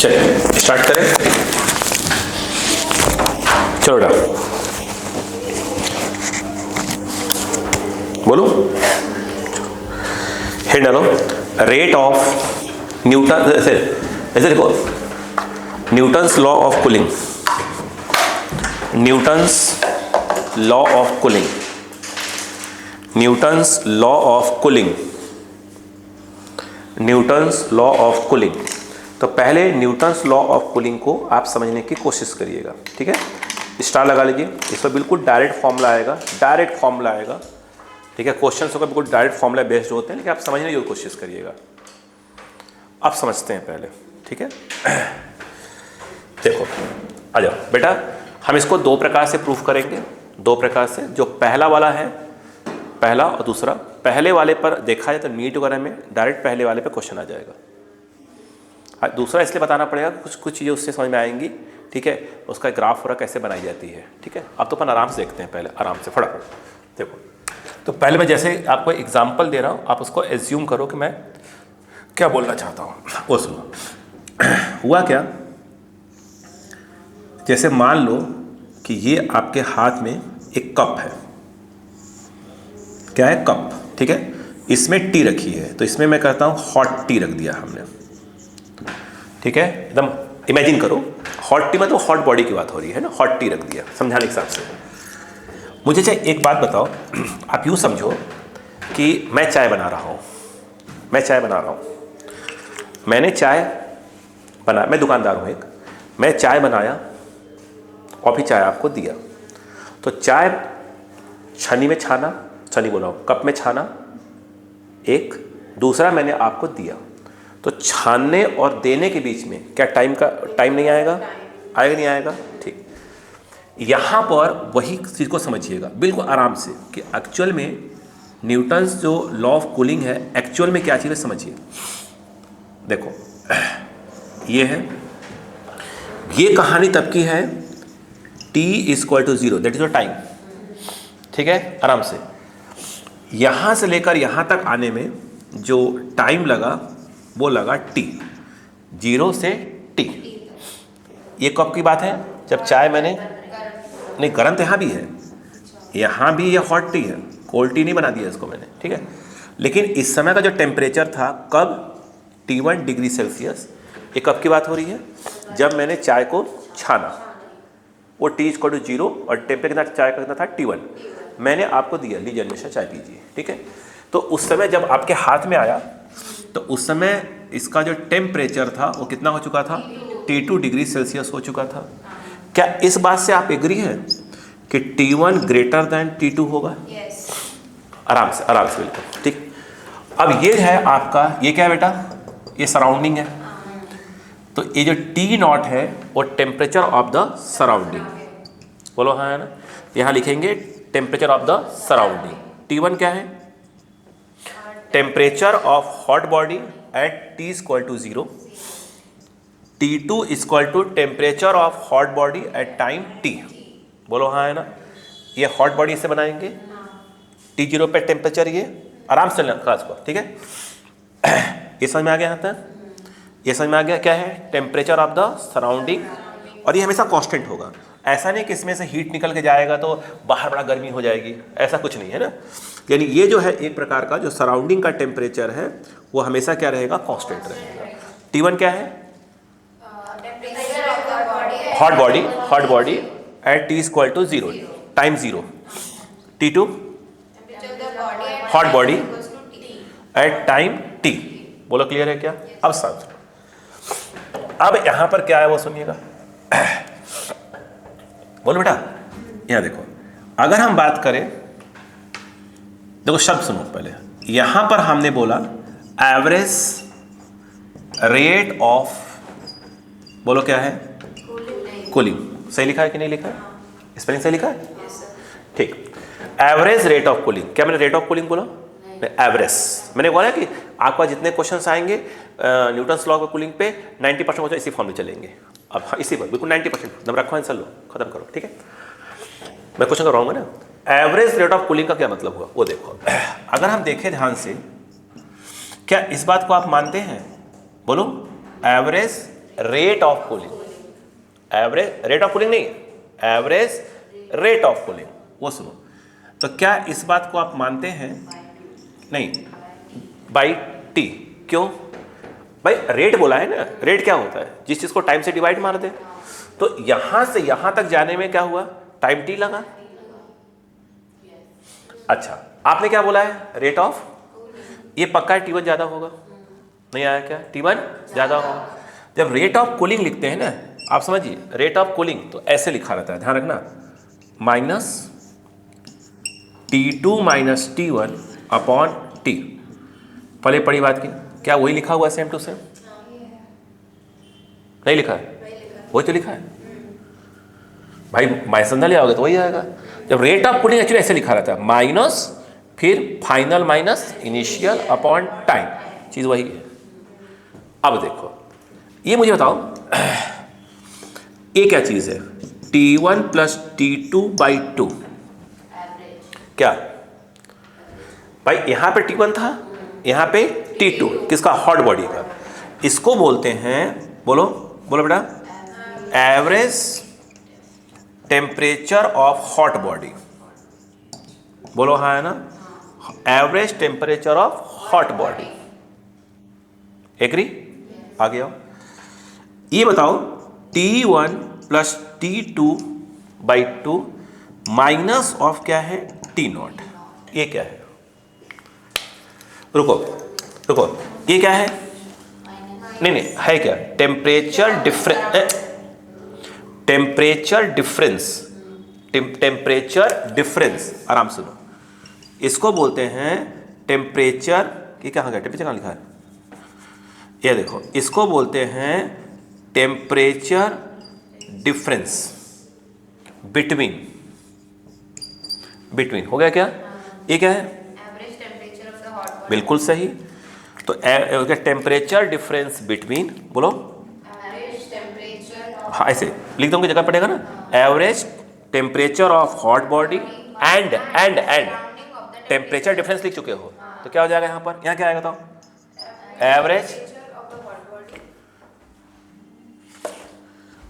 चलिए स्टार्ट करें। चलो बेटा बोलो, हेड डालो। रेट ऑफ न्यूटन, ऐसे ऐसे देखो, Newton's law of cooling, Newton's law of cooling, Newton's law of cooling, Newton's law of cooling. तो पहले न्यूटन्स लॉ ऑफ कूलिंग को आप समझने की कोशिश करिएगा, ठीक है। स्टार लगा लीजिए, इस पर बिल्कुल डायरेक्ट फॉर्मूला आएगा, डायरेक्ट फॉर्मूला आएगा, ठीक है। क्वेश्चंस होगा बिल्कुल डायरेक्ट फॉर्मूला बेस्ड होते हैं, लेकिन आप समझने की कोशिश करिएगा। आप समझते हैं पहले, ठीक है। देखो आ जाओ बेटा, हम इसको दो प्रकार से प्रूफ करेंगे, दो प्रकार से। जो पहला वाला है, पहला और दूसरा, पहले वाले पर देखा जाए तो नीट वगैरह में डायरेक्ट पहले वाले पे क्वेश्चन आ जाएगा। दूसरा इसलिए बताना पड़ेगा, कुछ कुछ चीज़ें उससे समझ में आएंगी, ठीक है। उसका ग्राफ वगैरह कैसे बनाई जाती है, ठीक है। अब तो अपन आराम से देखते हैं, पहले आराम से फटाफट देखो। तो पहले मैं जैसे आपको एग्जाम्पल दे रहा हूँ, आप उसको एज्यूम करो कि मैं क्या बोलना चाहता हूँ, वो सुनो। हुआ क्या, जैसे मान लो कि ये आपके हाथ में एक कप है, क्या है, कप, ठीक है। इसमें टी रखी है, तो इसमें मैं कहता हूँ हॉट टी रख दिया हमने, ठीक है। एकदम इमेजिन करो, हॉट टी मतलब हॉट बॉडी की बात हो रही है ना, हॉट टी रख दिया समझाने के हिसाब से। मुझे चाहे एक बात बताओ, आप यूँ समझो कि मैं चाय बना रहा हूँ, मैं चाय बना रहा हूँ, मैंने चाय बना, मैं दुकानदार हूँ एक, मैं चाय बनाया और फिर चाय आपको दिया। तो चाय छन्नी में छाना, छन्नी बोला हूँ, कप में छाना एक, दूसरा मैंने आपको दिया। तो छानने और देने के बीच में क्या टाइम नहीं आएगा, आएगा नहीं आएगा, ठीक। यहाँ पर वही चीज़ को समझिएगा बिल्कुल आराम से कि एक्चुअल में न्यूटन्स जो लॉ ऑफ कूलिंग है, एक्चुअल में क्या चीज़ है समझिए। देखो ये है, ये कहानी तब की है t = 0, that is your time, ठीक है। आराम से यहाँ से लेकर यहाँ तक आने में जो टाइम लगा वो लगा t, 0 से t। ये कब की बात है, जब चाय मैंने, नहीं गर्म तो यहाँ भी है, यहाँ भी ये हॉट टी है, कोल्ड टी नहीं बना दिया इसको मैंने, ठीक है। लेकिन इस समय का जो टेम्परेचर था, कब, T1 डिग्री सेल्सियस। ये कब की बात हो रही है, जब मैंने चाय को छाना, वो t = 0 और टेम्परेचर चाय का कितना था, T1। मैंने आपको दिया, लीजिए हमेशा चाय पीजिए, ठीक है। तो उस समय जब आपके हाथ में आया, तो उस समय इसका जो टेम्परेचर था वो कितना हो चुका था, T2 डिग्री सेल्सियस हो चुका था। क्या इस बात से आप एग्री हैं कि T1 > T2 होगा? आराम से बिल्कुल, ठीक। अब ये है आपका, ये क्या है बेटा, ये सराउंडिंग है। तो ये जो T0 है वो टेम्परेचर ऑफ द सराउंडिंग, बोलो हाँ है ना। यहाँ लिखेंगे temperature of the surrounding. T1 क्या है, temperature of hot body at t = 0। T2 = temperature of hot body at time t, बोलो हाँ है ना। ये हॉट बॉडी से बनाएंगे, T0 पे टेम्परेचर, ये आराम से खास पर, ठीक है। ये समझ में आ गया यहाँ तक, ये समझ में आ गया क्या है, टेम्परेचर ऑफ द सराउंडिंग। और ये हमेशा कांस्टेंट होगा, ऐसा नहीं कि इसमें से हीट निकल के जाएगा तो बाहर बड़ा गर्मी हो जाएगी, ऐसा कुछ नहीं है ना। यानी ये जो है एक प्रकार का जो सराउंडिंग का टेम्परेचर है वो हमेशा क्या रहेगा, कांस्टेंट रहेगा। T1 क्या है, hot body at t = 0, time 0। T2 hot body at time t, बोलो क्लियर है क्या। अब समझ, अब यहां पर क्या है वो सुनिएगा, बोलो बेटा। यहां देखो, अगर हम बात करें, देखो शब्द सुनो पहले, यहां पर हमने बोला एवरेज रेट ऑफ, बोलो क्या है, कूलिंग। सही लिखा है कि नहीं लिखा है, स्पेलिंग सही लिखा है, ठीक। एवरेज रेट ऑफ कूलिंग, क्या मैंने रेट ऑफ कूलिंग बोला, एवरेज। मैंने बोला कि आपका जितने क्वेश्चंस आएंगे न्यूटन्स लॉ ऑफ कूलिंग पे 90% क्वेश्चन इसी फॉर्म में चलेंगे। अब इसी पर बिल्कुल 90% दम रखो, आंसर लो, खत्म करो, ठीक है। मैं क्वेश्चन कराऊंगा ना, एवरेज रेट ऑफ कूलिंग का क्या मतलब हुआ वो देखो। अगर हम देखें ध्यान से, क्या इस बात को आप मानते हैं, बोलो, average rate of cooling, average rate of cooling नहीं, एवरेज रेट ऑफ कूलिंग, वो सुनो। तो क्या इस बात को आप मानते हैं? नहीं, बाई टी। क्यों भाई? रेट बोला है ना, रेट क्या होता है? जिस चीज को टाइम से डिवाइड मार दे। तो यहां से यहां तक जाने में क्या हुआ? टाइम टी लगा। अच्छा, आपने क्या बोला है? रेट ऑफ, ये पक्का है T1 ज्यादा होगा, नहीं आया क्या? T1 ज्यादा होगा। जब रेट ऑफ कूलिंग लिखते हैं ना, आप समझिए रेट ऑफ कूलिंग तो ऐसे लिखा रहता है, ध्यान रखना, minus T2 minus T1 upon T। पहले पढ़ी बात की, क्या वही लिखा हुआ है सेम टू सेम? नहीं लिखा है? वही तो लिखा है भाई, माइनस ले आओगे तो वही आएगा। जब रेट ऑफ कूलिंग एक्चुअली ऐसे लिखा रहता है, माइनस फिर final minus initial upon time, चीज वही है। अब देखो, ये मुझे बताओ, ये क्या चीज है? T1 प्लस T2 बाई 2, क्या भाई? यहां पे T1 था, यहां पे T2, किसका? हॉट बॉडी का। इसको बोलते हैं, बोलो बोलो बेटा, average temperature of hot body. बोलो हाँ है ना, average temperature of hot body. Agree? आगे आओ, ये बताओ, T1 plus T2 by 2 minus of क्या है? T0। ये क्या है? रुको रुको, ये क्या है? नहीं नहीं, है क्या? Temperature difference, temperature difference, temperature difference, आराम से सुनो। इसको बोलते हैं टेम्परेचर, ये कहाँ गया? टेम्परेचर कहाँ लिखा है? ये देखो, इसको बोलते हैं टेम्परेचर डिफरेंस बिटवीन, बिटवीन हो गया क्या? ये क्या है? Average temperature of the hot body. बिल्कुल सही। तो टेम्परेचर डिफरेंस बिटवीन, बोलो, एवरेज टेम्परेचर ऑफ, हाँ ऐसे लिख दूंगी, जगह पड़ेगा ना, average temperature of hot body and temperature difference लिख चुके हो, तो क्या हो जाएगा यहाँ पर? यहाँ क्या आएगा बताओ? एवरेज,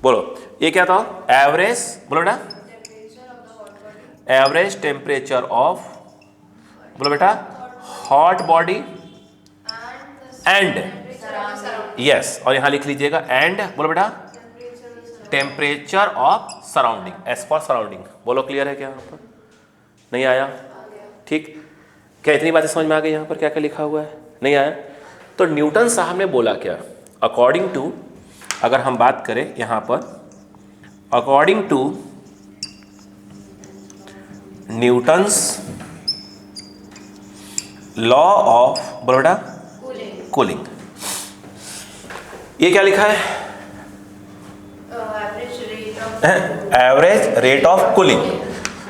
बोलो ये क्या था? एवरेज, बोलो बेटा, एवरेज टेम्परेचर ऑफ, बोलो बेटा, हॉट बॉडी एंड, यस, और यहां लिख लीजिएगा एंड, बोलो बेटा, temperature of surrounding, S for surrounding. बोलो क्लियर है क्या यहाँ पर? नहीं आया? ठीक, क्या इतनी बातें समझ में आ गई? यहाँ पर क्या क्या लिखा हुआ है? नहीं आया? तो न्यूटन साहब ने बोला क्या? अकॉर्डिंग टू, अगर हम बात करें यहाँ पर, according to Newton's law of, बोलो बेटा, कूलिंग, ये क्या लिखा है? Average rate of cooling.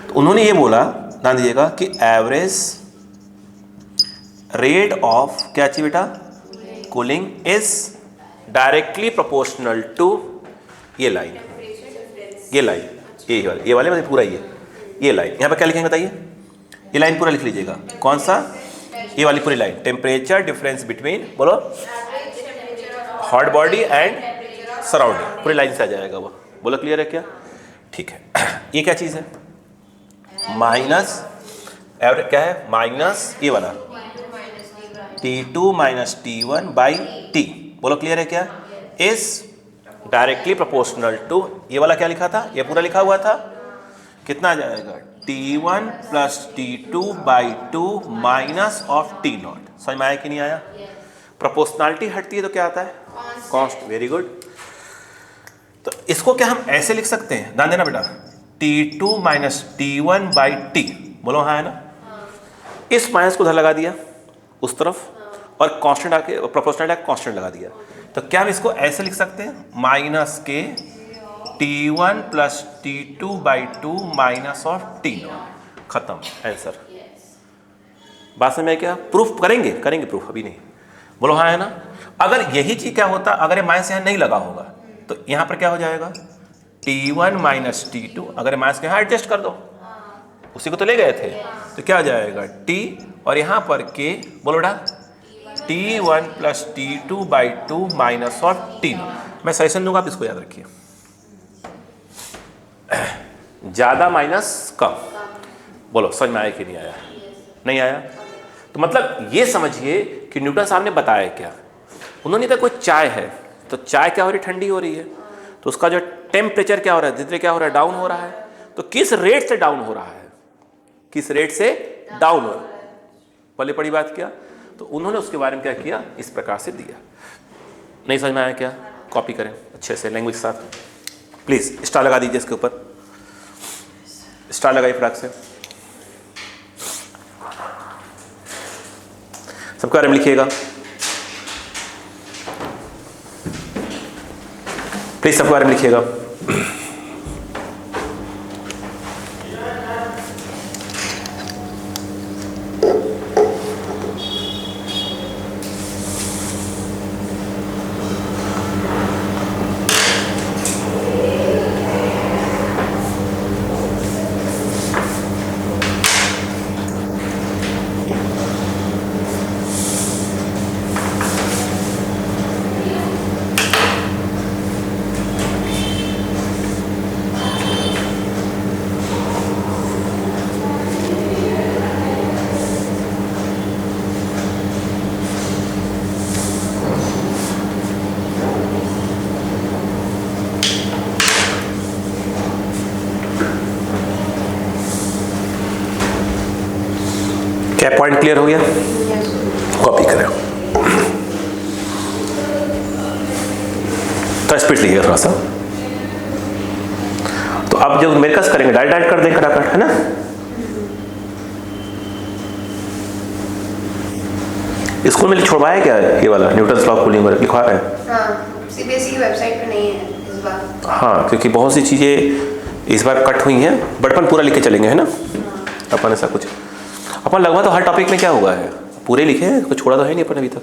तो उन्होंने ये बोला, ध्यान दीजिएगा, कि एवरेज रेट ऑफ क्या चाहिए बेटा? Cooling is directly proportional to, ये लाइन, ये लाइन, ये वाले मतलब पूरा ये लाइन, यहाँ पर क्या लिखेंगे बताइए? ये लाइन पूरा लिख लीजिएगा। कौन सा? ये वाली पूरी लाइन, टेम्परेचर डिफरेंस बिटवीन, बोलो, हॉट बॉडी एंड सराउंडिंग, पूरी लाइन से आ जाएगा वो। बोलो क्लियर है क्या? ठीक है। ये क्या चीज़ है? माइनस, एवरेज क्या है? माइनस ये वाला T2 minus T1 by T। बोलो क्लियर है क्या? इज डायरेक्टली प्रोपोर्शनल टू, ये वाला क्या लिखा था? ये पूरा लिखा हुआ था, कितना आ जाएगा? T1 plus T2 by 2 minus of T0। समझ में आया कि नहीं आया? प्रोपोर्शनलिटी हटती है तो क्या आता है? कॉन्स्ट। Very good. तो इसको क्या हम ऐसे लिख सकते हैं? ध्यान देना बेटा, T2 minus T1 by T। बोलो हाँ है ना? इस माइनस को उधर लगा दिया उस तरफ, और कांस्टेंट आके प्रोपोर्शनल आके कांस्टेंट लगा दिया। तो क्या हम इसको ऐसे लिख सकते हैं? माइनस के T1 plus T2 by 2 minus of T0। खत्म, आंसर। बात में क्या प्रूफ करेंगे? करेंगे प्रूफ, अभी नहीं। बोलो हाँ है ना? अगर यही चीज क्या होता, अगर ये माइनस यहाँ नहीं लगा होगा तो यहाँ पर क्या हो जाएगा? T1 माइनस T2, अगर माइनस के यहाँ एडजस्ट कर दो, उसी को तो ले गए थे, तो क्या हो जाएगा? T और यहाँ पर के, बोलो बेटा, T1 plus T2 by 2 minus of T0। मैं सजेशन दूंगा, आप इसको याद रखिए, ज़्यादा माइनस कम। बोलो समझ में आया कि नहीं आया? नहीं आया? तो मतलब ये समझिए कि न्यूटन साहब ने बताया क्या। उन्होंने कहा कोई चाय है, तो चाय क्या हो रही है? ठंडी हो रही है, तो उसका जो टेम्परेचर क्या हो रहा है? धीरे धीरे क्या हो रहा है? डाउन हो रहा है। तो किस रेट से डाउन हो रहा है? किस रेट से डाउन हो रहा है? पहले पड़ी बात क्या? तो उन्होंने उसके बारे में क्या किया, इस प्रकार से दिया। नहीं समझ में आया क्या? कॉपी करें अच्छे से लैंग्वेज के साथ। प्लीज स्टार लगा दीजिए इसके ऊपर, स्टार लगाइए फटाक से। सबके बारे में लिखिएगा प्लीज, सबके बारे में लिखिएगा। क्या पॉइंट क्लियर हो गया? कॉपी करें, तो स्पीड लिखिएगा थोड़ा सा। तो अब जब मेरे करेंगे डायरेक्ट कर दें खटाखट, है ना? स्कूल में छुड़वाया क्या ये वाला न्यूटन लॉ ऑफ कूलिंग लिखवा रहे हैं? हाँ, सीबीएसई की वेबसाइट पे नहीं है इस बार। हाँ, क्योंकि बहुत सी चीज़ें इस बार कट हुई हैं, बट अपन पूरा लिख के चलेंगे, है ना? अपन ऐसा कुछ अपन लगभग तो हर टॉपिक में क्या हुआ है पूरे लिखे हैं, कुछ छोड़ा तो है नहीं अपन अभी तक।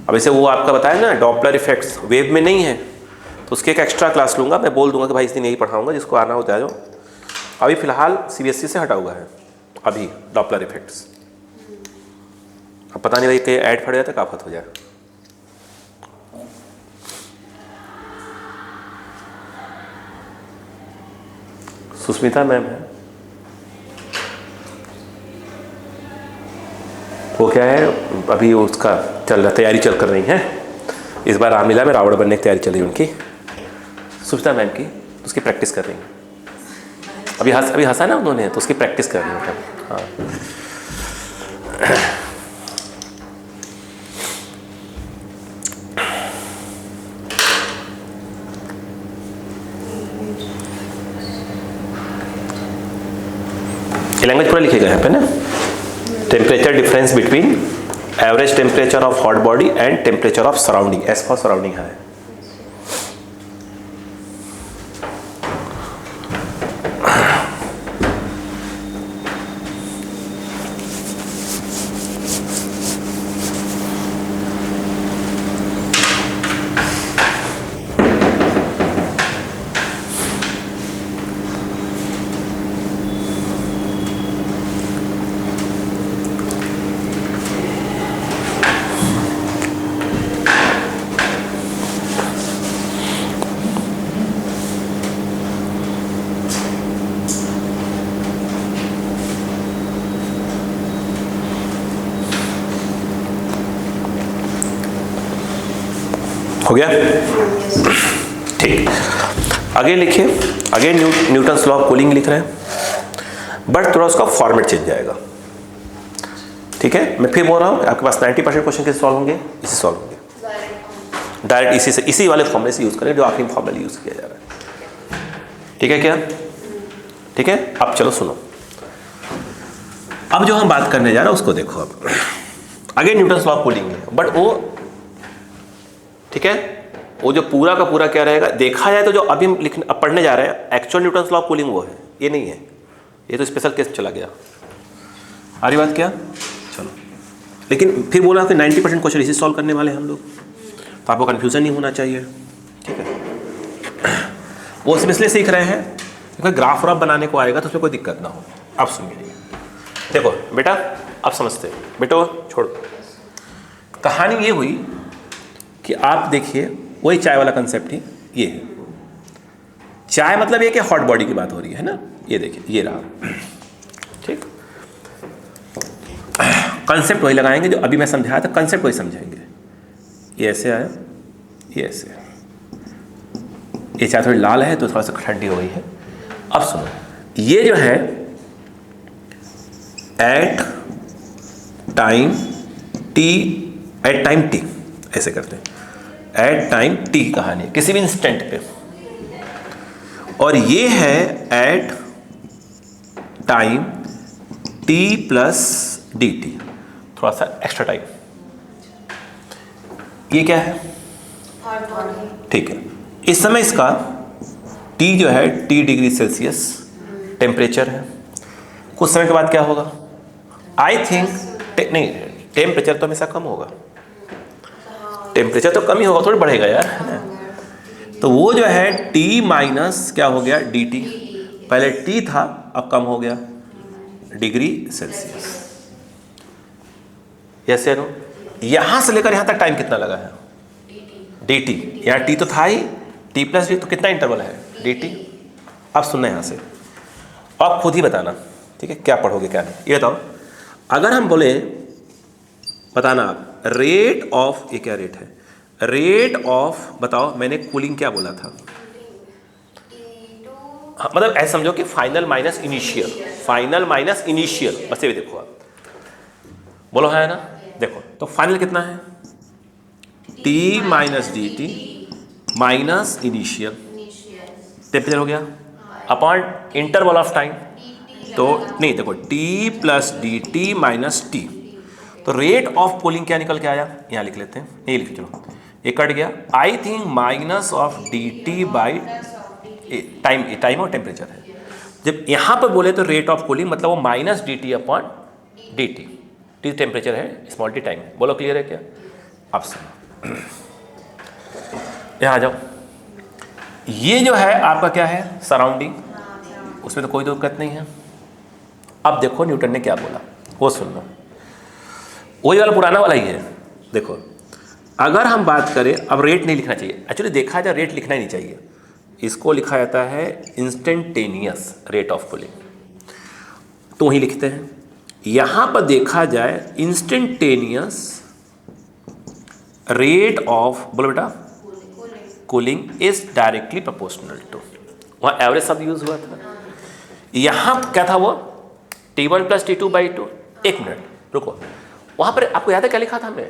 अब ऐसे वो आपका बताया ना डॉपलर इफेक्ट्स वेव में नहीं है, तो उसकी एक एक्स्ट्रा क्लास लूँगा, मैं बोल दूंगा कि भाई इस दिन यही पढ़ाऊँगा, जिसको आना हो जाओ। अभी फिलहाल सीबीएसई से हटा हुआ है अभी डॉपलर इफेक्ट्स। अब पता नहीं भाई कहीं ऐड फट जाए तो काफत हो जाए। सुस्मिता मैम है, वो क्या है अभी उसका चल रहा, तैयारी चल कर रही है। इस बार रामलीला में रावण बनने की तैयारी चल रही है उनकी, सुस्मिता मैम की, तो उसकी प्रैक्टिस कर रही है। अभी हंसा ना उन्होंने, तो उसकी प्रैक्टिस कर रही है। हाँ, ये लैंग्वेज पूरा लिखेगा यहाँ पे ना। Temperature difference between average temperature of hot body and temperature of surrounding, as for surrounding है। हो गया? ठीक, आगे लिखिए। Again Newton's law of cooling लिख रहे हैं, बट थोड़ा उसका फॉर्मेट चेंज जाएगा। ठीक है, मैं फिर बोल रहा हूँ आपके पास 90% क्वेश्चन कैसे सॉल्व होंगे, इसी सॉल्व होंगे डायरेक्ट, इसी से, इसी वाले फॉर्मूले से यूज करें जो आखिरी फॉर्मूला यूज किया जा रहा है। ठीक है क्या? ठीक है, अब चलो सुनो, अब जो हम बात करने जा रहे हैं उसको देखो। अब again Newton's law of cooling है, बट वो ठीक है, वो जो पूरा का पूरा क्या रहेगा, देखा जाए तो जो अभी हम अब पढ़ने जा रहे हैं actual Newton's law of cooling वो है, ये नहीं है, ये तो स्पेशल केस चला गया। आ रही बात क्या? चलो, लेकिन फिर बोला कि 90% क्वेश्चन इसी सॉल्व करने वाले हैं हम लोग, तो आपको कन्फ्यूजन नहीं होना चाहिए। ठीक है, वो सिर्फ इसलिए सीख रहे हैं क्योंकि ग्राफ व्राफ बनाने को आएगा तो उसमें कोई दिक्कत ना हो। अब सुनिए, देखो बेटा, अब समझते बेटो, छोड़। कहानी ये हुई कि आप देखिए वही चाय वाला कंसेप्ट ही ये है। चाय मतलब ये कि हॉट बॉडी की बात हो रही है ना, ये देखिए ये रहा, ठीक। कंसेप्ट वही लगाएंगे जो अभी मैं समझाया था, कंसेप्ट वही समझाएंगे। ये ऐसे आया, ये ऐसे, ये चाय थोड़ी लाल है तो थोड़ा सा ठंडी हो गई है। अब सुनो, ये जो है at time t, at time t ऐसे करते हैं, एट टाइम टी कहानी किसी भी इंस्टेंट पे, और ये है at time t plus d t, थोड़ा सा एक्स्ट्रा टाइम। ये क्या है? ठीक है, इस समय इसका टी जो है टी डिग्री सेल्सियस टेम्परेचर है। कुछ समय के बाद क्या होगा? आई थिंक नहीं, टेम्परेचर तो हमेशा कम होगा, टेम्परेचर तो कम ही होगा, थोड़ी बढ़ेगा यार, है ना। तो वो जो है टी माइनस क्या हो गया डी टी, पहले टी था अब कम हो गया डिग्री सेल्सियस। यस या नो? यहां से लेकर यहां तक टाइम कितना लगा है? डी टी, यहाँ टी तो था ही, टी प्लस डी, तो कितना इंटरवल है? D T. अब सुनना यहाँ से, आप खुद ही बताना, ठीक है, क्या पढ़ोगे क्या नहीं। ये बताओ, अगर हम बोले, बताना आप, रेट ऑफ, ये क्या रेट है? रेट ऑफ, बताओ मैंने कूलिंग क्या बोला था? हाँ, मतलब ऐसे समझो कि final minus initial, final minus initial, बस ये भी देखो आप, बोलो है ना। देखो तो फाइनल कितना है? T minus D T minus initial temperature हो गया अपॉन इंटरवल ऑफ टाइम, तो नहीं देखो T plus d T minus T, तो रेट ऑफ कूलिंग क्या निकल के आया? यहाँ लिख लेते हैं, ये लिखिए, चलो ये कट गया। I think minus of D t by time, time और टेम्परेचर है। जब यहाँ पर बोले तो रेट ऑफ कूलिंग मतलब वो minus D T upon D T, T temperature है, स्मॉल टी टाइम है। बोलो क्लियर है क्या? अब सुनो, यहाँ आ जाओ, ये जो है आपका क्या है? सराउंडिंग, उसमें तो कोई दिक्कत नहीं है। अब देखो न्यूटन ने क्या बोला, वो सुन लो, वही वाला पुराना वाला ही है। देखो अगर हम बात करें, अब रेट नहीं लिखना चाहिए, एक्चुअली देखा जाए रेट लिखना ही नहीं चाहिए, इसको लिखा जाता है इंस्टेंटेनियस रेट ऑफ कूलिंग, तो वही लिखते हैं। यहां पर देखा जाए इंस्टेंटेनियस रेट ऑफ, बोलो बेटा, cooling is directly proportional to, वहाँ एवरेज शब्द यूज हुआ था। यहाँ क्या था वो? T1 plus T2 by two. एक मिनट रुको, वहाँ पर आपको याद है क्या लिखा था हमने?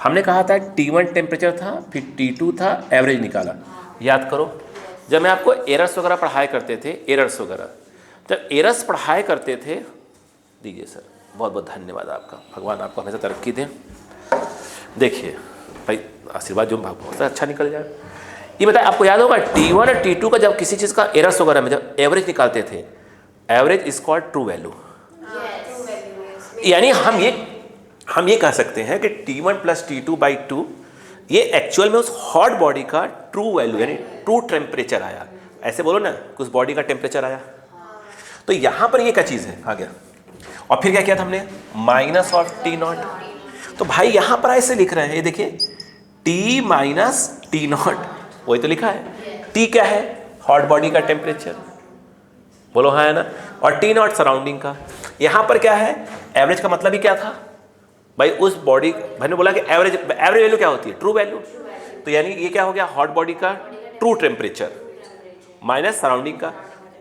हमने कहा था T1 टेम्परेचर था, फिर T2 था, एवरेज निकाला। याद करो, जब मैं आपको एरर्स वगैरह पढ़ाया करते थे, एरर्स वगैरह जब एरर्स पढ़ाया करते थे, दीजिए सर, बहुत बहुत धन्यवाद आपका, भगवान आपको हमेशा तरक्की दें। देखिए भाई, आशीर्वाद जो बहुत अच्छा निकल जाए। ये बताए, आपको याद होगा T1 और T2 का जब किसी चीज़ का एरर्स वगैरह में जब एवरेज निकालते थे, average is called true value. यानी हम ये कह सकते हैं कि T1 plus T2 by to ये एक्चुअल में उस हॉट बॉडी का ट्रू वैल्यू यानी ट्रू टेम्परेचर आया। ऐसे बोलो ना, उस बॉडी का टेम्परेचर आया। तो यहाँ पर ये क्या चीज़ है? आ गया। और फिर क्या किया था हमने? Minus of T not. तो भाई यहाँ पर ऐसे लिख रहे हैं, ये देखिए T माइनस टी नॉट, वही तो लिखा है। T क्या है? हॉट बॉडी का टेम्परेचर, बोलो हाँ है ना। और टी नॉट सराउंडिंग का। यहाँ पर क्या है? एवरेज का मतलब ही क्या था भाई? उस बॉडी, मैंने बोला कि एवरेज वैल्यू क्या होती है? True value. तो यानी ये क्या हो गया? हॉट बॉडी का ट्रू टेम्परेचर माइनस सराउंडिंग का,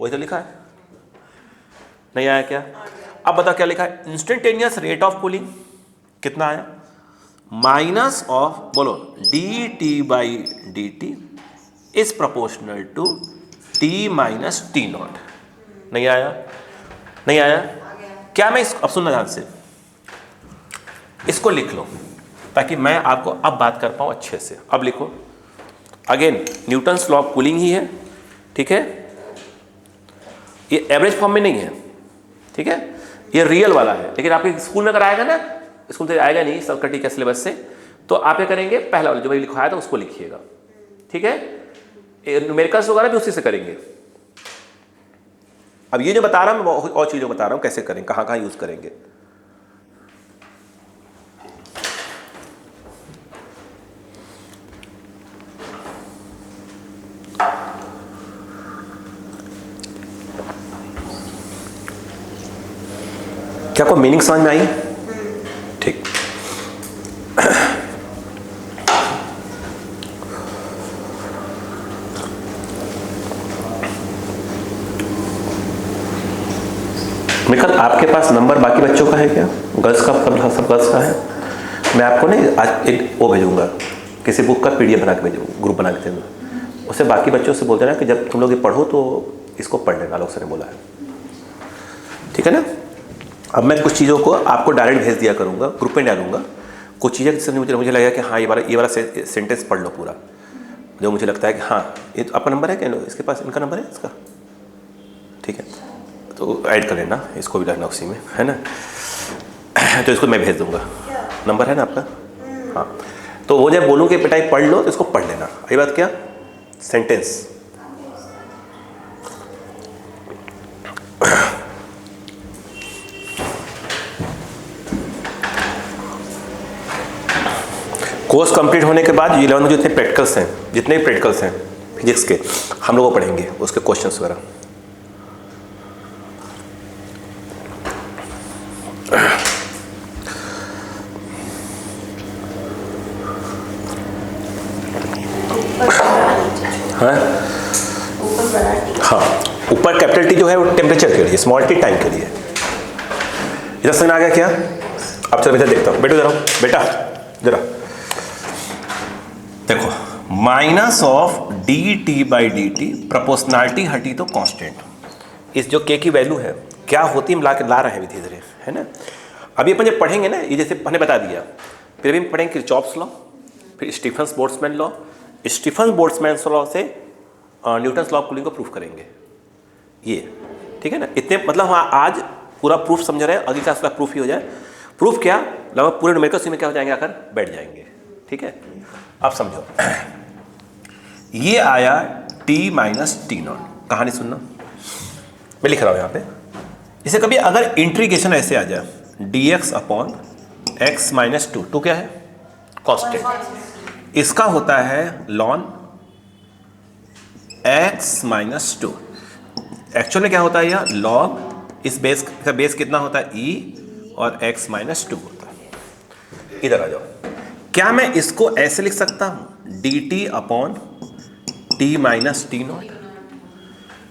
वही तो लिखा है। नहीं आया क्या? अब बताओ क्या लिखा है? इंस्टेंटेनियस रेट ऑफ कूलिंग कितना आया? माइनस ऑफ, बोलो, d t by d t is proportional to t minus T nought. नहीं आया? नहीं आया क्या? मैं अब सुनना ध्यान से, इसको लिख लो ताकि मैं आपको अब बात कर पाऊँ अच्छे से। अब लिखो, again Newton's law of cooling ही है, ठीक है। ये एवरेज फॉर्म में नहीं है, ठीक है, ये रियल वाला है। लेकिन आपके स्कूल में अगर आएगा ना, स्कूल से आएगा नहीं सबका, ठीक है, सिलेबस से, तो आप ये करेंगे पहला वाला जो भाई लिखवाया था उसको लिखिएगा, ठीक है। न्यूमेरिकल्स वगैरह भी उसी से करेंगे। अब ये जो बता रहा हूं मैं और चीज़ों बता रहा हूं कैसे करें, कहाँ कहाँ यूज करेंगे। क्या कोई मीनिंग समझ में आई? ठीक। निखिल आपके पास नंबर बाकी बच्चों का है क्या? गर्ल्स का सब गर्ल्स का है? मैं आपको नहीं आज एक वो भेजूंगा, किसी बुक का PDF बना के भेजूंगा, ग्रुप बना के देना। उससे बाकी बच्चों से बोल देना कि जब तुम लोग ये पढ़ो तो इसको पढ़ लेना, लोग ने बोला है, ठीक है ना? अब मैं कुछ चीज़ों को आपको डायरेक्ट भेज दिया करूँगा, ग्रुप में डालूंगा। कुछ चीज़ें मुझे लगेगा कि हाँ ये वाला सेंटेंस पढ़ लो पूरा, जो मुझे लगता है कि हाँ ये तो आपका नंबर है क्या, इसके पास इनका नंबर है इसका, ठीक है, तो ऐड कर लेना, इसको भी डालना उसी में, है ना? तो इसको मैं भेज दूंगा, नंबर है ना आपका? हाँ, तो वो जब बोलूँ कि बेटा पढ़ लो तो इसको पढ़ लेना। ये बात क्या, सेंटेंस कोर्स कंप्लीट होने के बाद 11 में जो जितने प्रैक्टिकल्स हैं, जितने भी प्रैक्टिकल्स हैं फिजिक्स के, हम लोग पढ़ेंगे उसके क्वेश्चंस वगैरह। हाँ, ऊपर कैपिटल टी जो है वो टेम्परेचर के लिए, स्मॉल टी टाइम के लिए। इधर समझ आ गया क्या? अब चलो बेटा देखता हूँ, बेटो जरा, बेटा जरा देखो, माइनस ऑफ dt/dt, प्रोपोर्शनैलिटी हटी तो कांस्टेंट। इस जो k की वैल्यू है क्या होती है, हम ला रहे हैं धीरे धीरे, है ना? अभी अपन जब पढ़ेंगे ना, ये जैसे हमने बता दिया, फिर अभी हम पढ़ेंगे किरचॉफ्स लॉ, फिर स्टीफन-बोल्ट्जमैन लॉ, स्टीफन-बोल्ट्जमैन लॉ से न्यूटन्स लॉ ऑफ कूलिंग को प्रूफ करेंगे, ये ठीक है ना? इतने मतलब हाँ आज पूरा प्रूफ समझ रहे हैं, अगली क्लास का प्रूफ ही हो जाए। प्रूफ क्या, लगभग पूरे न्यूमेरिकल्स में क्या हो जाएंगे, आकर बैठ जाएंगे, ठीक है? अब समझो, ये आया t-T0, कहानी सुनना, मैं लिख रहा हूं यहां पे। इसे कभी अगर इंटीग्रेशन ऐसे आ जाए, dx/(x-2), टू क्या है, कांस्टेंट, इसका होता है ln x-2। एक्चुअल में क्या होता है, यह log, इस बेस का बेस कितना होता है, e, और x-2 होता है। इधर आ जाओ, क्या मैं इसको ऐसे लिख सकता हूं, dt/t-T0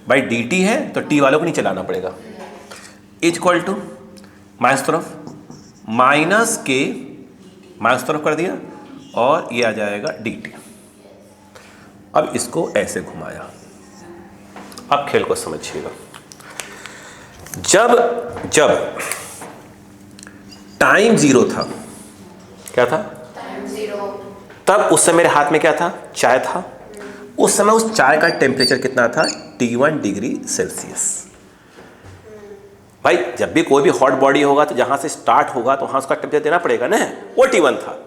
भाई, dt है तो t वालों को नहीं चलाना पड़ेगा, इक्वल टू माइनस तरफ माइनस के, माइनस तरफ कर दिया, और ये आ जाएगा dt। अब इसको ऐसे घुमाया, अब खेल को समझिएगा। जब टाइम 0 था, क्या था, तब उस समय मेरे हाथ में क्या था, चाय था। उस समय उस चाय का टेम्परेचर कितना था, T1 डिग्री सेल्सियस। भाई जब भी कोई भी हॉट बॉडी होगा तो जहां से स्टार्ट होगा तो वहां उसका टेम्परेचर देना पड़ेगा ना, वो T1 था।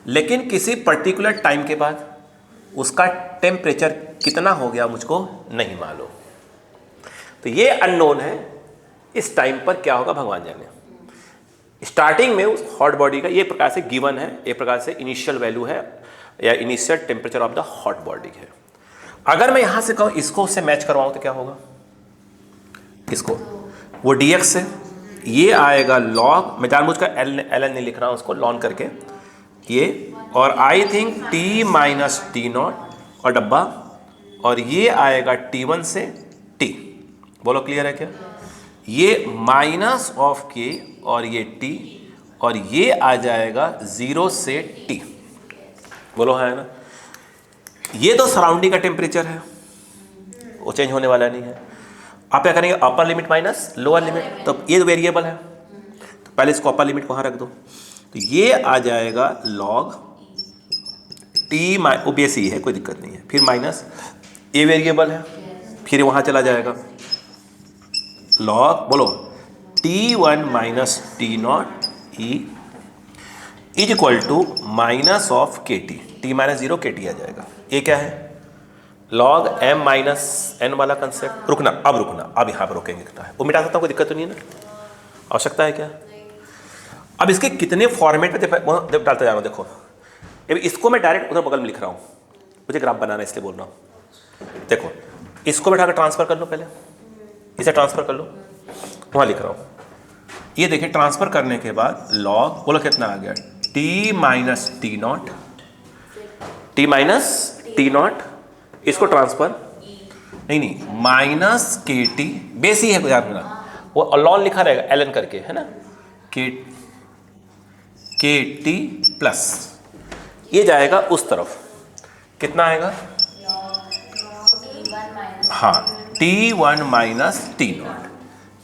लेकिन किसी पर्टिकुलर टाइम के बाद उसका टेम्परेचर कितना हो गया मुझको नहीं मालूम, तो ये अननोन है। इस टाइम पर क्या होगा भगवान जाने। स्टार्टिंग में उस हॉट बॉडी का ये प्रकार से गिवन है, एक प्रकार से इनिशियल वैल्यू है या initial temperature of the hot body है। अगर मैं यहां से कहूं इसको उससे मैच करवाऊं तो क्या होगा, इसको वो dx है, ये आएगा log, मैं जानबूझकर ln नहीं लिख रहा हूं उसको लॉन करके, ये, और आई थिंक t-T0 और डब्बा, और ये आएगा T1 से t। बोलो क्लियर है क्या? ये माइनस ऑफ k और ये t, और ये आ जाएगा 0 से t। बोलो है ना? ये तो सराउंडिंग का टेम्परेचर है, वो चेंज होने वाला नहीं है। आप क्या करेंगे, upper limit minus lower limit, तो ये वेरिएबल है, तो पहले इसको अपर लिमिट को वहाँ रख दो, तो ये आ जाएगा log t, ओबीएसई है कोई दिक्कत नहीं है, फिर माइनस ये वेरिएबल है, फिर वहाँ चला जाएगा log, बोलो T1 minus T0 e is equal to minus of KT, t minus 0 KT आ जाएगा। ये क्या है, log m माइनस n वाला कंसेप्ट। रुकना, अब यहाँ पर रोकेंगे, वो मिटा सकता हूँ, कोई दिक्कत तो नहीं है ना, आवश्यकता है क्या? अब इसके कितने फॉर्मेट में जब डालते जा रहा हूँ, देखो अब इसको मैं डायरेक्ट उधर बगल में लिख रहा हूँ, मुझे ग्राफ बनाना है इसलिए बोल रहा हूँ। देखो इसको बैठा कर ट्रांसफर कर लो, पहले इसे ट्रांसफर कर लो, वहाँ लिख रहा हूँ ये देखिए ट्रांसफर करने के बाद लॉग बोलो कितना आ गया, T minus T not, T minus T not, इसको ट्रांसफर नहीं माइनस के टी, बेस ही है याद रखना, वो लॉन लिखा रहेगा एल करके, है ना, के टी प्लस ये जाएगा उस तरफ, कितना आएगा, हाँ T1 माइनस टी नॉट।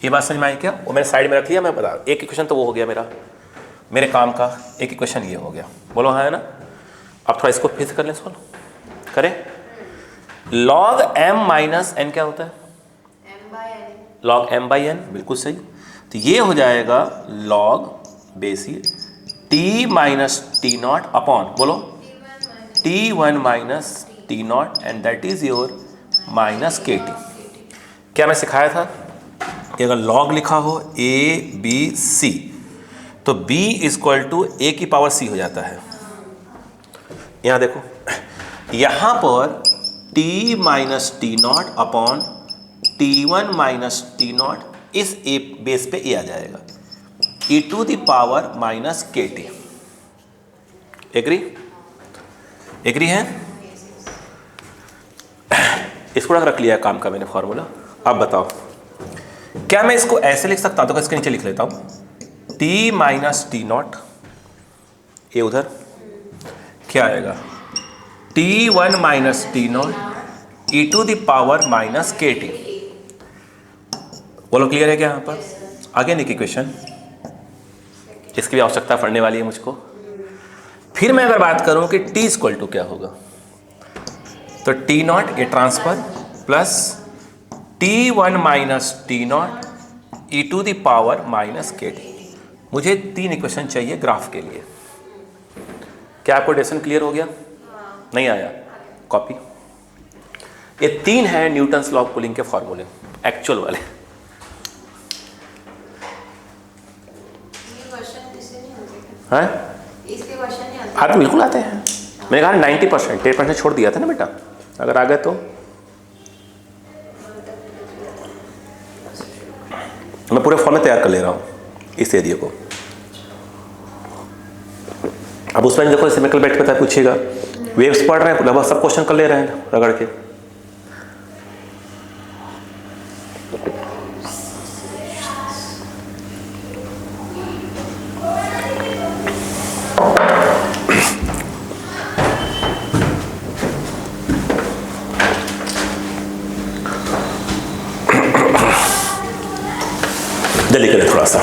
ये बात समझ में आई क्या? वो मैंने साइड में रख लिया, मैं बता, एक इक्वेशन तो वो हो गया मेरा, मेरे काम का एक इक्वेशन ये हो गया, बोलो हाँ है ना। अब थोड़ा इसको फिर से कर लें, सॉल्व करें। लॉग m माइनस n क्या होता है? लॉग m बाई n, बिल्कुल सही। तो ये हो जाएगा log basis t minus T nought upon बोलो T1 minus T not and that is your minus k T. क्या मैं सिखाया था कि अगर लॉग लिखा हो a b c तो b इक्वल टू a की पावर c हो जाता है। यहाँ देखो, यहाँ पर t minus T nought upon T1 minus T nought इस a बेस पे a आ जाएगा, e to the power minus k t. Agree? Agree है? इसको रख लिया काम का मैंने फॉर्मूला। अब बताओ क्या मैं इसको ऐसे लिख सकता हूं? तो इसके नीचे लिख लेता हूं टी माइनस टी नॉट, ये उधर क्या आएगा, T1 minus T nought E to the power minus k t. बोलो क्लियर है क्या? यहाँ पर आगे नहीं इक्वेशन, इसकी भी आवश्यकता पड़ने वाली है मुझको। फिर मैं अगर बात करूं कि t इक्वल टू क्या होगा, तो टी नॉट ये transfer plus T1 minus T nought E to the power minus k t. मुझे 3 इक्वेशन चाहिए ग्राफ के लिए। क्या आपको डेफिनेशन क्लियर हो गया? नहीं आया? कॉपी। ये 3 है न्यूटन्स लॉ ऑफ पुलिंग के फॉर्मूले, एक्चुअल वाले। हाँ तो बिल्कुल आते हैं। मैंने कहा 90%, 10% छोड़ दिया था ना बेटा, अगर आ गए तो। मैं पूरे फॉर्म में तैयार कर ले रहा हूँ इस एरिया को। अब उसमें देखो, जैसे मैं कल बैठ के पूछेगा, वेव्स पढ़ रहे हैं, लगभग सब क्वेश्चन कर ले रहे हैं रगड़ के। जल्दी करें थोड़ा सा।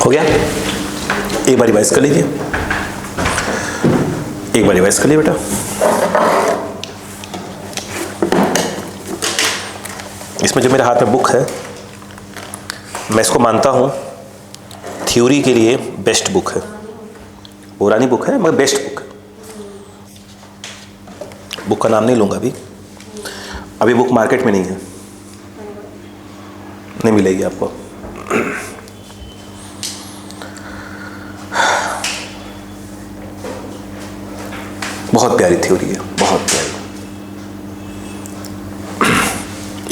हो गया? एक बार रिवाइज कर लीजिए, एक बार रिवाइज कर लीजिए बेटा। इसमें जो मेरे हाथ में बुक है, मैं इसको मानता हूँ थ्योरी के लिए बेस्ट बुक है। पुरानी बुक है मगर बेस्ट बुक है। बुक का नाम नहीं लूँगा अभी बुक मार्केट में नहीं है, नहीं मिलेगी आपको। बहुत प्यारी थ्योरी है, बहुत प्यारी।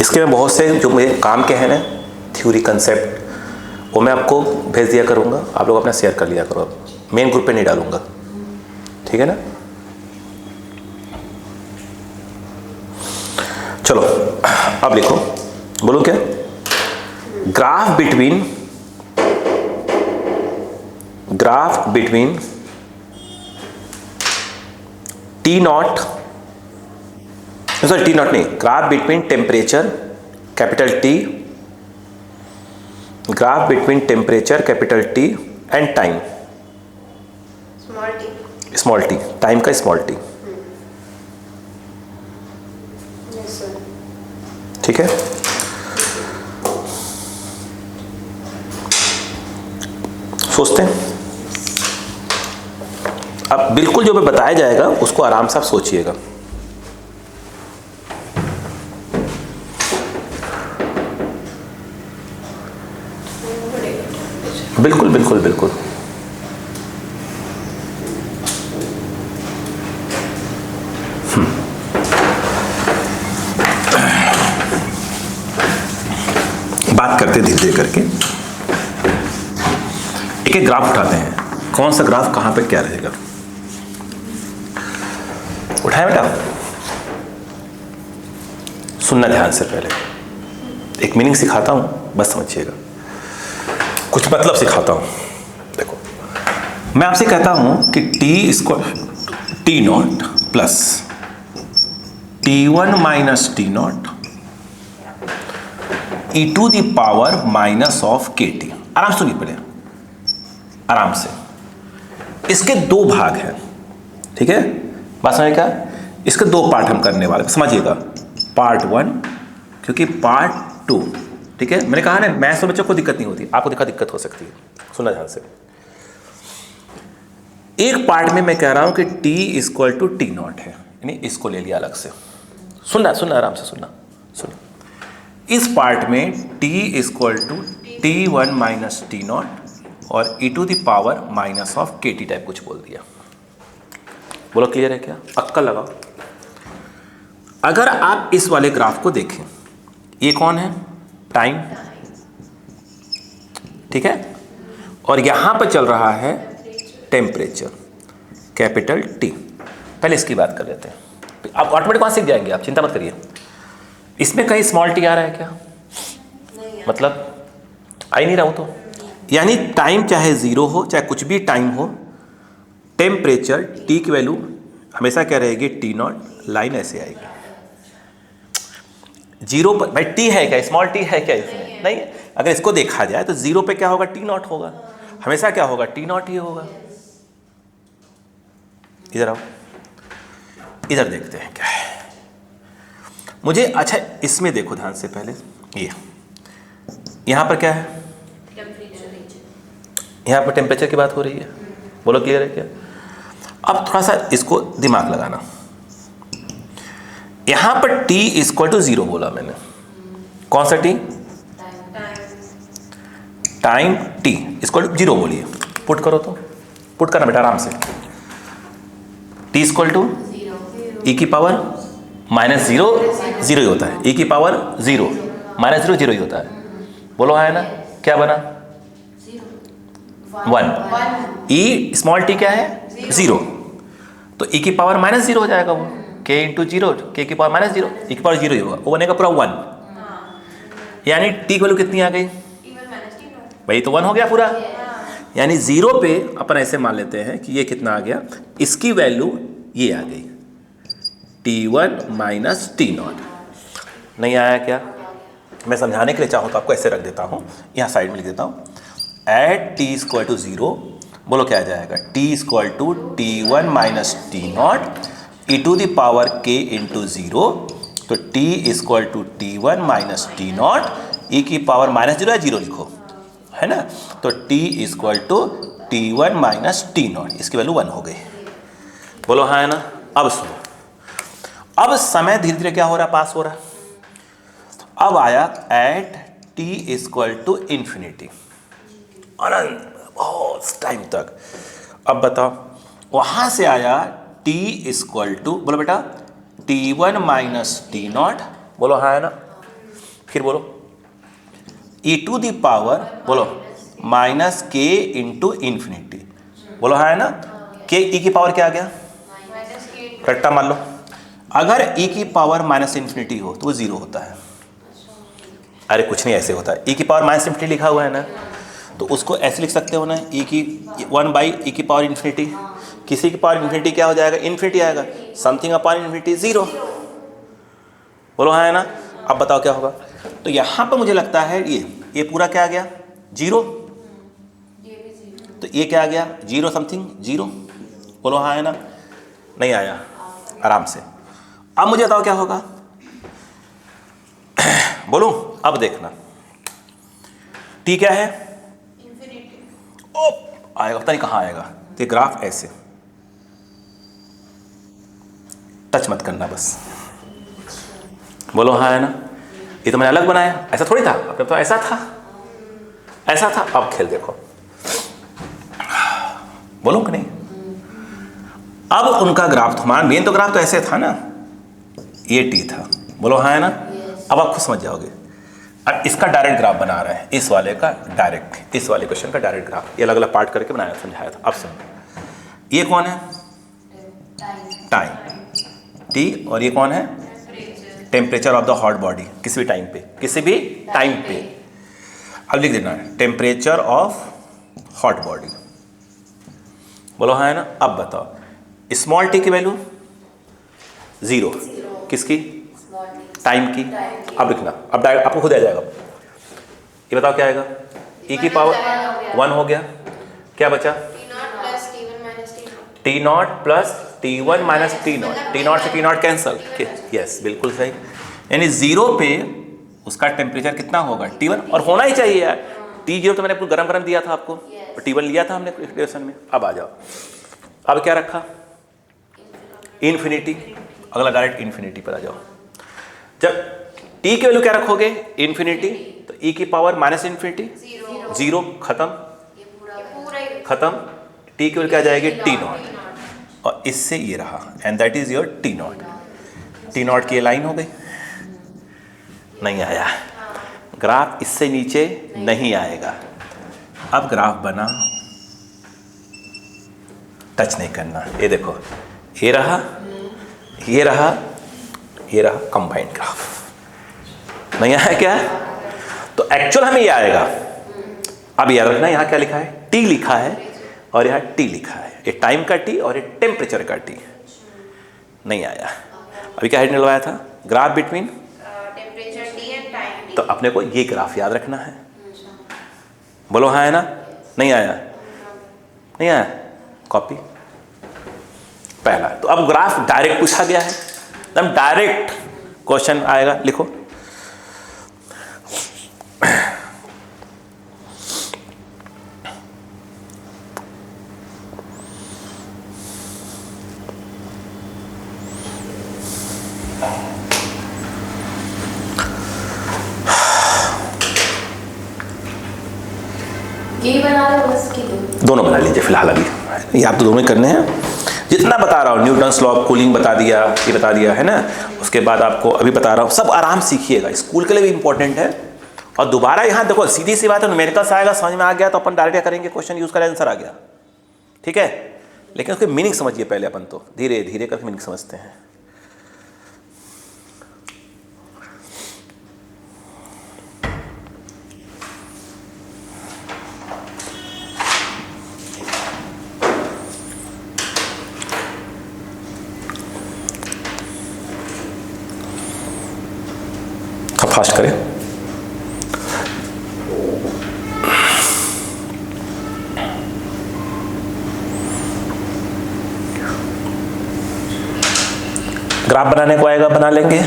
इसके में बहुत से जो मेरे काम के हैं ना थ्योरी कंसेप्ट, वो मैं आपको भेज दिया करूँगा, आप लोग अपना शेयर कर लिया करो। मेन ग्रुप पे नहीं डालूँगा, ठीक है ना। चलो अब लिखो, बोलो क्या, graph between T nought, sorry T nought नहीं, graph between temperature capital T graph between temperature capital T and time Small t. Small T, time का स्मॉल टी। Yes, sir. ठीक है, सोचते हैं। अब बिल्कुल जो भी बताया जाएगा उसको आराम से आप सोचिएगा। बिल्कुल बिल्कुल बिल्कुल। बात करते धीरे धीरे करके, एक एक ग्राफ उठाते हैं। कौन सा ग्राफ कहां पे क्या रहेगा, उठाए बेटा, सुनना ध्यान से। पहले एक मीनिंग सिखाता हूं, बस समझिएगा, कुछ मतलब सिखाता हूं। देखो, मैं आपसे कहता हूं कि टी इसको t nought plus T1 minus T nought E to the power minus of k t. आराम से सुनिए पहले, आराम से। इसके दो भाग हैं, ठीक है, बात समझ क्या? इसके दो पार्ट हम करने वाले, समझिएगा। पार्ट 1 क्योंकि पार्ट 2, ठीक है। मैंने कहा ना, मैथ्स में बच्चों को दिक्कत नहीं होती, आपको दिक्कत हो सकती है। सुनना ध्यान से। एक पार्ट में मैं कह रहा हूं कि t equal to t nought है, यानी इसको ले लिया अलग से। सुनना आराम से सुनना। इस पार्ट में t equal to T1 minus T nought और e to the power minus of k t type कुछ बोल दिया। बोलो क्लियर है क्या? अक्कल लगाओ। अगर आप इस वाले ग्राफ को देखें, ये कौन है? टाइम, ठीक है, और यहां पर चल रहा है टेम्परेचर कैपिटल टी। पहले इसकी बात कर लेते हैं, आप ऑटोमेटिक वहां सीख जाएंगे, आप चिंता मत करिए। इसमें कहीं स्मॉल टी आ रहा है क्या? मतलब आ ही नहीं रहा हूं तो, यानी टाइम चाहे जीरो हो चाहे कुछ भी टाइम हो, टेम्परेचर टी की वैल्यू हमेशा क्या रहेगी? T not. लाइन ऐसे आएगी जीरो पर। भाई टी है क्या? स्मॉल टी है क्या इसमें? नहीं। अगर इसको देखा जाए तो जीरो पे क्या होगा? टी नॉट होगा। हमेशा क्या होगा? टी नॉट ही होगा। इधर आओ, इधर देखते हैं क्या है मुझे। अच्छा, इसमें देखो ध्यान से। पहले ये यहां पर क्या है? यहां पर टेम्परेचर की बात हो रही है। बोलो क्लियर है क्या? अब थोड़ा सा इसको दिमाग लगाना। यहां पर t इक्वल टू 0 बोला मैंने। कौन सा t? Time t equal to 0 बोलिए। पुट करो तो, पुट करना बेटा आराम से। t इक्वल टू e की पावर माइनस 0 0 ही होता है। e की पावर 0 माइनस 0 0 ही होता है। बोलो है ना, क्या बना? 1। e स्मॉल t क्या है? 0। तो e की पावर माइनस 0 हो जाएगा वो, k इंटू 0, k की पावर माइनस 0, e की पावर 0 ही होगा, वो बनेगा पूरा 1। यानी t की वैल्यू कितनी आ गई भाई? तो 1 हो गया पूरा। यानी 0 पे अपन ऐसे मान लेते हैं कि ये कितना आ गया, इसकी वैल्यू ये आ गई T1 माइनस टी नॉट। नहीं आया क्या? मैं समझाने के लिए चाहूँ तो आपको ऐसे रख देता हूँ, यहाँ साइड में लिख देता हूँ। एट t इक्वल टू 0, बोलो क्या आ जाएगा? t equal to T1 minus T nought E to the power k into 0। तो t equal to T1 minus T nought E की पावर माइनस 0 या 0 लिखो, है ना। तो t equal to T1 minus T nought, इसकी वैल्यू 1 हो गई। बोलो हाँ है ना। अब सुनो, अब समय धीरे धीरे क्या हो रहा है? पास हो रहा है। अब आया at t equal to infinity, अनंत, बहुत टाइम तक। अब बताओ, वहां से आया t इक्वल टू, बोलो बेटा, T1 माइनस टी नॉट। बोलो हाँ है ना। फिर बोलो e टू द पावर, बोलो माइनस k इंटू इंफिनिटी। बोलो हाँ है ना। k e की पावर क्या आ गया? रट्टा मान लो। अगर e की पावर माइनस इंफिनिटी हो तो वो 0 होता है। अरे कुछ नहीं, ऐसे होता है। e की पावर माइनस इंफिनिटी लिखा हुआ है ना, तो उसको ऐसे लिख सकते हो ना, e की 1 बाई e की पावर इंफिनिटी। किसी की पावर इंफिनिटी क्या हो जाएगा? इंफिनिटी आएगा। Something upon infinity 0। बोलो हाँ है ना। अब बताओ क्या होगा। तो यहाँ पर मुझे लगता है ये पूरा क्या आ गया? जीरो, ये भी 0. तो ये क्या आ गया, 0 समथिंग 0. बोलो हाँ है ना, नहीं आया, आराम से. अब मुझे बताओ क्या होगा, बोलो अब देखना. टी क्या है, इंफिनिटी. ओ आएगा, पता नहीं कहाँ आएगा. तो ग्राफ ऐसे टच मत करना बस. बोलो हाँ है ना, ये तो मैंने अलग बनाया, ऐसा थोड़ी था, अपने तो ऐसा था, ऐसा था. अब खेल देखो, बोलो कि नहीं. अब उनका ग्राफ, हमारा मेन तो ग्राफ तो ऐसे था ना, ये टी था. बोलो हाँ है ना. अब आप खुद समझ जाओगे. अब इसका डायरेक्ट ग्राफ बना रहे हैं, इस वाले का डायरेक्ट, इस वाले क्वेश्चन का डायरेक्ट ग्राफ. ये अलग अलग पार्ट करके बनाया, समझाया था. अब सुनो, ये कौन है, टाइम टी, और ये कौन है, temperature of the hot body, किसी भी टाइम पे, किसी भी टाइम पे. अब लिख देना टेम्परेचर ऑफ हॉट बॉडी. बोलो हाँ है ना. अब बताओ स्मॉल टी की वैल्यू 0, किसकी, टाइम की. अब लिखना, अब डायरेक्ट आपको खुद आ जाएगा. ये बताओ क्या आएगा, e की पावर 1 हो गया, क्या बचा, T0 plus T1 minus T0. T0 plus T1 minus T0. T0 से T0 कैंसल, यस बिल्कुल सही. यानी 0 पे उसका टेम्परेचर कितना होगा, T1, और होना ही चाहिए यार. T0 तो मैंने आपको गरम गरम दिया था आपको, और T1 लिया था हमने इक्वेशन में. अब आ जाओ, अब क्या रखा, इन्फिनिटी. अगला डायरेक्ट इन्फिनिटी पर आ जाओ. जब T की वैल्यू क्या रखोगे, इन्फिनिटी, तो e की पावर माइनस इन्फिनिटी 0, खत्म, खत्म. T की वैल्यू क्या आ जाएगी, T0, और इससे ये रहा, and that is your T0. T0 की ये लाइन हो गई, नहीं आया ग्राफ, इससे नीचे नहीं आएगा. अब ग्राफ बना, टच नहीं करना. ये देखो, ये रहा, ये रहा, ये रहा कंबाइंड ग्राफ. नहीं आया क्या, तो एक्चुअल हमें ये आएगा. अब याद रखना यहाँ क्या लिखा है, टी लिखा है, और यहाँ टी लिखा है. ये टाइम का टी और ये टेम्परेचर का टी. नहीं आया. अभी क्या हेड निकलवाया था, graph between temperature T and time. तो अपने को ये ग्राफ याद रखना है. बोलो हाँ है ना, नहीं आया, नहीं आया, कॉपी पहला. तो अब ग्राफ डायरेक्ट पूछा गया है, एकदम डायरेक्ट क्वेश्चन आएगा. लिखो, ये बना लो बस की दोनों बना लीजिए फिलहाल. अभी ये आप तो दोनों ही करने हैं. जितना बता रहा हूँ, न्यूटन्स लॉ ऑफ कूलिंग बता दिया, ये बता दिया है ना. उसके बाद आपको अभी बता रहा हूँ, सब आराम सीखिएगा, स्कूल के लिए भी इंपॉर्टेंट है. और दोबारा यहाँ देखो, सीधी सी बात है, न्यूमेरिकल्स आएगा, समझ में आ गया तो अपन डायरेक्ट करेंगे, क्वेश्चन यूज करें, आंसर आ गया, ठीक है. लेकिन उसके मीनिंग समझिए पहले. अपन तो धीरे धीरे करके मीनिंग समझते हैं. फास्ट करें. ग्राफ बनाने को आएगा, बना लेंगे.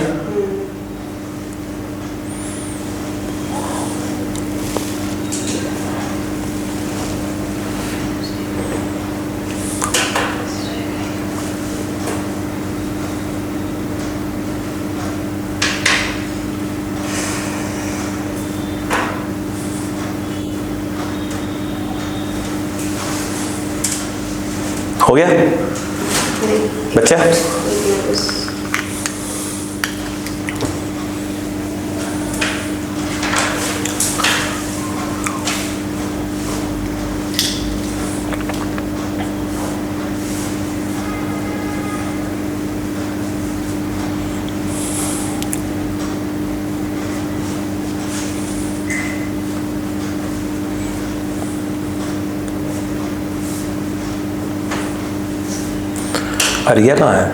हो गया बच्चा. अरिया कहाँ है,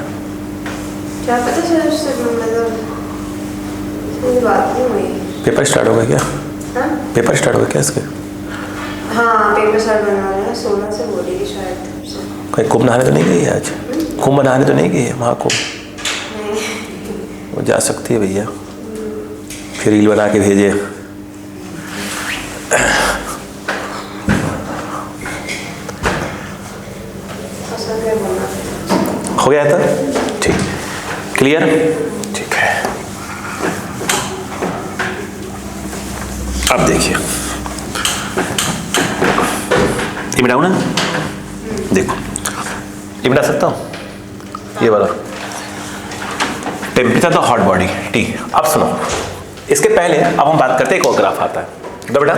क्या पता सर, उससे मतलब कोई बात नहीं हुई. पेपर स्टार्ट हो गया क्या, हाँ? पेपर स्टार्ट हो गया क्या इसके. हाँ पेपर शर्ट बना रहे हैं 16 से बोलेगी शायद से। कहीं कुंभ नहाने तो नहीं गई है आज? कुंभ नहाने तो नहीं गई है महाकुंभ? वो जा सकती है भैया, फिर रील बना के भेजे। हो गया था? ठीक, क्लियर? ठीक है। अब देखिए, ये मिटाऊं ना? देखो, ये मिटा सकता हूँ, ये वाला temperature the hot body T. अब सुनो, इसके पहले अब हम बात करते हैं, एक और ग्राफ आता है। तो बेटा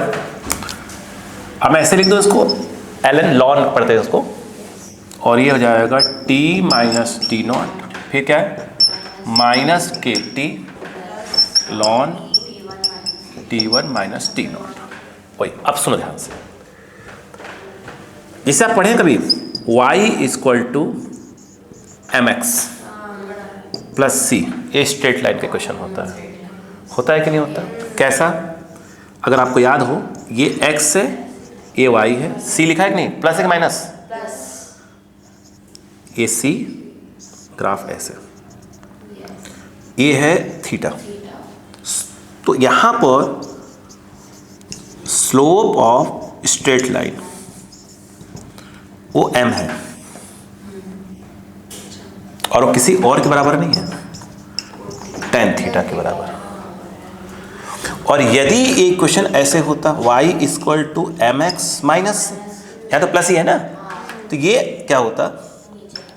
अब मैं ऐसे लिख दूँ इसको, एलन लॉन पढ़ते हैं उसको, और ये हो जाएगा T माइनस टी नॉट, फिर क्या है minus k T lawn T1 minus T not. वही, अब सुनो ध्यान से, जिसे आप पढ़ें कभी y equal to m x plus c, ये स्ट्रेट लाइन का क्वेश्चन होता है कि नहीं होता? कैसा? अगर आपको याद हो, ये x है, ये y है, c लिखा है कि नहीं, प्लस है कि माइनस? ये सी ग्राफ ऐसे, ये है थीटा। तो यहां पर स्लोप ऑफ स्ट्रेट लाइन वो m है, और वो किसी और के बराबर नहीं है, tan थीटा के बराबर। और यदि एक क्वेश्चन ऐसे होता y equal to m x minus, यहाँ तो प्लस ही है ना, तो ये क्या होता,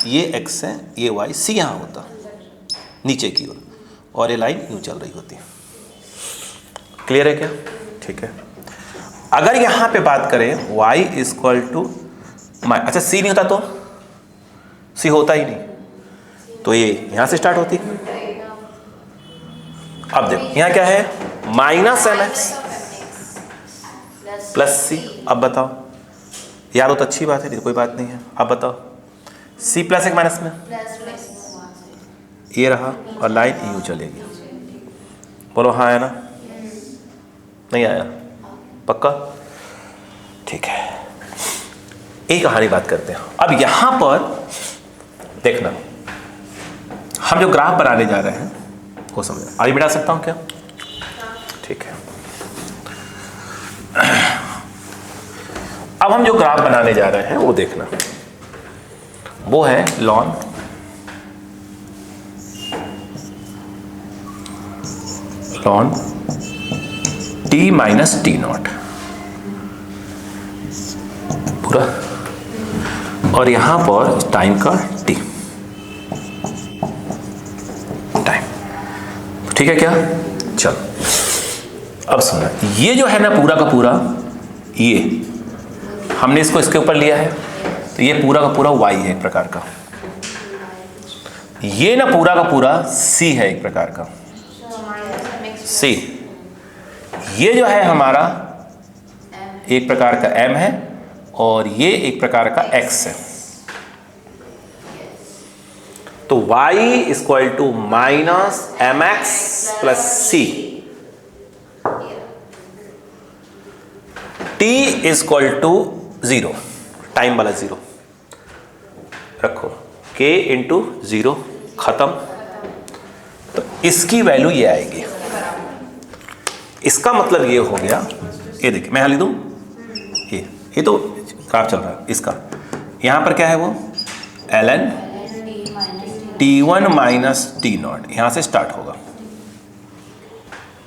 ये x है, ये y, c यहाँ होता नीचे की ओर, और ये लाइन यूँ चल रही होती। क्लियर है क्या? ठीक है। अगर यहाँ पे बात करें y इक्वल टू, अच्छा c नहीं होता तो, c होता ही नहीं, तो ये यहाँ से स्टार्ट होती। अब देखो यहाँ क्या है, माइनस एम एक्स प्लस सी। अब बताओ यार, वो तो अच्छी बात है, नहीं कोई बात नहीं है। अब बताओ c प्लस एक माइनस में, ये रहा, और लाइन यूँ चलेगी। बोलो हाँ है ना? नहीं आया? पक्का? ठीक है। एक कहानी बात करते हैं। अब यहां पर देखना, हम जो ग्राफ बनाने जा रहे हैं वो समझ, अभी मिटा सकता हूं क्या? ठीक है। अब हम जो ग्राफ बनाने जा रहे हैं वो देखना, वो है lawn T minus T not पूरा, और यहां पर टाइम का टी टाइम। ठीक है क्या? चलो अब सुनना, ये जो है ना पूरा का पूरा, ये हमने इसको इसके ऊपर लिया है, तो ये पूरा का पूरा y है एक प्रकार का, ये ना पूरा का पूरा c है एक प्रकार का c, ये जो है हमारा एक प्रकार का m है, और ये एक प्रकार का x है। तो y equal to minus m x plus c, t equal to 0, time वाला 0 रखो, k इंटू 0 खत्म। तो इसकी वैल्यू ये आएगी। इसका मतलब ये हो गया, ये देखिए मैं यहां लिख दूं, ये तो ग्राफ चल रहा है इसका, यहां पर क्या है वो ln T1 minus T not, यहां से स्टार्ट होगा।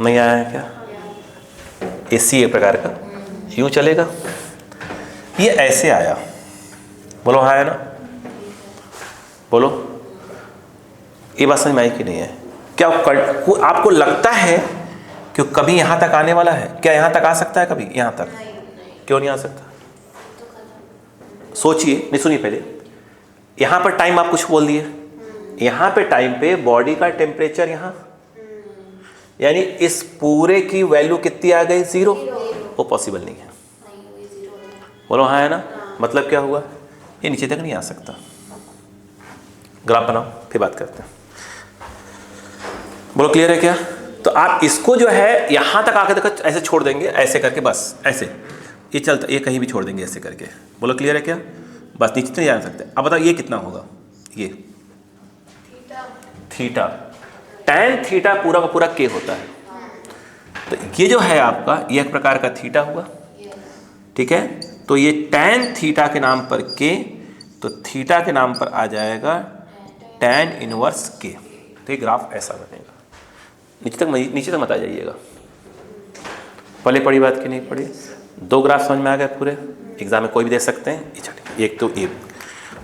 नहीं आया है क्या? ये सी एक प्रकार का यूं चलेगा, ये ऐसे आया। बोलो हाँ है ना? बोलो, ये बात समझ में आई कि नहीं है? क्या आपको लगता है कि कभी यहां तक आने वाला है? क्या यहां तक आ सकता है कभी? यहां तक क्यों नहीं आ सकता? सोचिए, नहीं सुनिए पहले, यहां पर टाइम आप कुछ बोल दिए, यहां पे टाइम पे बॉडी का टेम्परेचर यहां, यानी इस पूरे की वैल्यू कितनी आ गई? 0। वो पॉसिबल नहीं है। बोलो हाँ है ना? मतलब क्या हुआ? ये नीचे तक नहीं आ सकता। ग्राफ बनाओ फिर बात करते हैं। बोलो क्लियर है क्या? तो आप इसको जो है यहां तक आके देखो, ऐसे छोड़ देंगे, ऐसे करके बस ऐसे, ये चलता, ये कहीं भी छोड़ देंगे ऐसे करके। बोलो क्लियर है क्या? बस नीचे नहीं जा सकते। अब बताओ ये कितना होगा? ये थीटा, tan थीटा पूरा का पूरा के होता है। तो ये जो है आपका, ये एक प्रकार का थीटा हुआ, ठीक है। तो ये tan थीटा के नाम पर के, तो थीटा के नाम पर आ जाएगा tan इनवर्स के। तो ये ग्राफ ऐसा बनेगा। नीचे तक मत आ जाइएगा। पहले पढ़ी बात की नहीं पढ़ी? 2 ग्राफ समझ में आ गए पूरे? एग्जाम में कोई भी दे सकते हैं। एक तो ये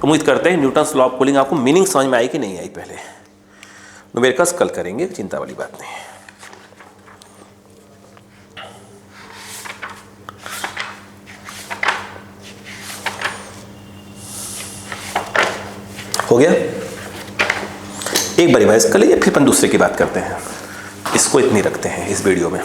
उम्मीद करते हैं न्यूटन्स लॉ ऑफ कूलिंग आपको मीनिंग समझ में आई कि नहीं आई। पहले न्यूमेरिकल्स कल करेंगे, चिंता वाली बात नहीं है। हो गया? एक बार रिवाइज कर लीजिए, फिर अपन दूसरे की बात करते हैं। इसको इतनी रखते हैं इस वीडियो में।